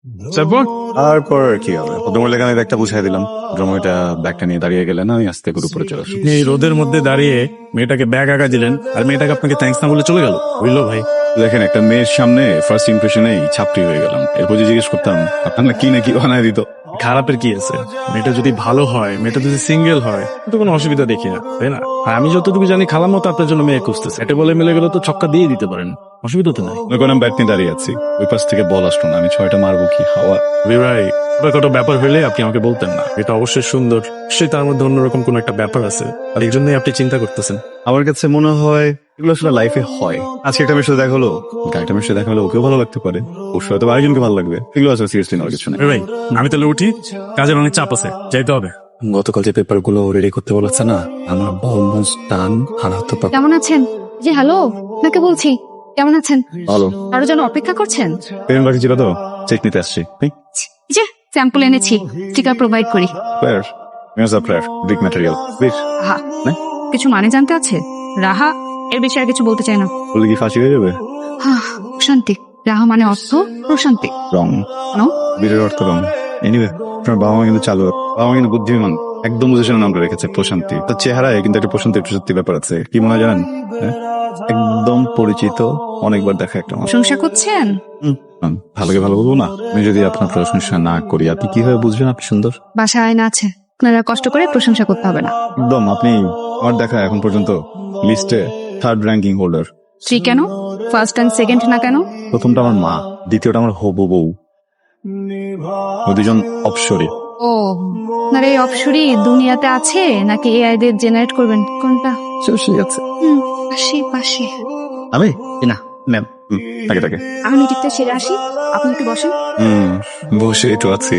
তারপর তারপর কি হবে ভদ্রমহিলাকে আমি ব্যাগটা বুঝাই দিলাম। ভদ্রমহিলা ব্যাগটা নিয়ে দাঁড়িয়ে গেলেন, আমি আস্তে করে উপরে চলে আসি। আপনি এই রোদের মধ্যে দাঁড়িয়ে মেয়েটাকে ব্যাগ আগা দিলেন আর মেয়েটাকে আপনাকে থ্যাঙ্কস না বলে চলে গেল। বুঝলো ভাই? দেখেন, একটা মেয়ের সামনে ফার্স্ট ইমপ্রেশনেই ছাপটি হয়ে গেলাম। এরপর যে জিজ্ঞেস করতাম আপনার না কি বানায় দিত। খারাপের কি আছে? মেয়েটা যদি ভালো হয়, মেয়েটা যদি সিঙ্গেল হয়, তো কোনো অসুবিধা দেখি না, তাই না? আর আমি যতটুকু জানি খালাম মতো আপনার জন্য মেয়ে খুঁজতেছে, এটা বলে মিলে গেলে তো ছক্কা দিয়ে দিতে পারেন, অসুবিধা তো নাই। মনে করেন আমি ব্যাট নিয়ে দাঁড়িয়ে আছি, ওই পাশ থেকে বল আসলো না, আমি 6টা মারবো কি হাওয়া। ভাই, ছোটখাটো ব্যাপার হলে আপনি আমাকে বলতেন না। এটা অবশ্যই সুন্দর, নিশ্চয়ই তার মধ্যে অন্যরকম কোনো একটা ব্যাপার আছে, আর এই জন্যই আপনি চিন্তা করতেছেন। আমার কাছে মনে হয় এগুলো আসলে লাইফে হয়। আজকে একটা মেয়ের সাথে দেখা হলো, একটা মেয়ের সাথে দেখা হলো, ওকেও ভালো লাগতে পারে, ওর সাথে আরেকজনকে ভালো লাগবে। এগুলো আসলে সিরিয়াসলি নেওয়ার কিছু নেই। ভাই, আমি তাহলে উঠি, কাজের অনেক চাপ আছে, যাইতে হবে। গতকাল যে পেপার গুলো রেডি করতে বলেছে না, আমার অলমোস্ট ডান। আর হতে পারে কেমন আছেন? জি হ্যালো, আপনাকে বলছি কেমন আছেন? ভালো। আরো যেন অপেক্ষা করছেন। পেমেন্ট বাকি ছিল তো, চেক নিতে আসছি। এই যে স্যাম্পল এনেছি, স্টিকার প্রোভাইড করি। প্লেয়ার মিয়াজ আ প্লেয়ার ব্রিক ম্যাটেরিয়াল বেশ হা, কিছু মানে জানতে আছে? রাহা এর বিষয়ে আর কিছু বলতে চাই না। বলে কি ফাঁসি হয়ে যাবে? প্রশান্তি। রাহা মানে অর্থ প্রশান্তি। রং নো, বীরের অর্থ রং। এনিওয়ে, আপনার বাবা মা কিন্তু চালু, বাবা মা কিন্তু বুদ্ধিমান, একদম বুঝেছেন নামটা রেখেছে প্রশান্তি। তার চেহারায় কিন্তু একটা প্রশান্তি ব্যাপার আছে। কি মনে হয় জানেন? হ্যাঁ? একদম পরিচিত, অনেকবার দেখা একটা মানুষ। প্রশংসা করছেন? ভালোকে ভালো বলবো না? আমি যদি আপনার প্রশংসা না করি, আপনি কিভাবে বুঝবেন আপনি সুন্দর? বাসায় আয়না আছে, আপনারা কষ্ট করে প্রশংসা করতে হবে না। একদম, আপনি আমার দেখা এখন পর্যন্ত লিস্টে 3rd র্যাঙ্কিং হোল্ডার। 3 কেন? ফার্স্ট এন্ড সেকেন্ড না কেন? প্রথমটা আমার মা, দ্বিতীয়টা আমার হবু বউ, ও দুজন অপসরী। ও, আপনার এই অপসরি দুনিয়াতে আছে নাকি এআই দিয়ে জেনারেট করবেন? কোনটা? ঠিক আছে। পাশে পাশে। আমি না ম্যাম, তাকে আমি মিটিংটা সেরে আসি, আপনি একটু বসেন। বসে একটু আছি।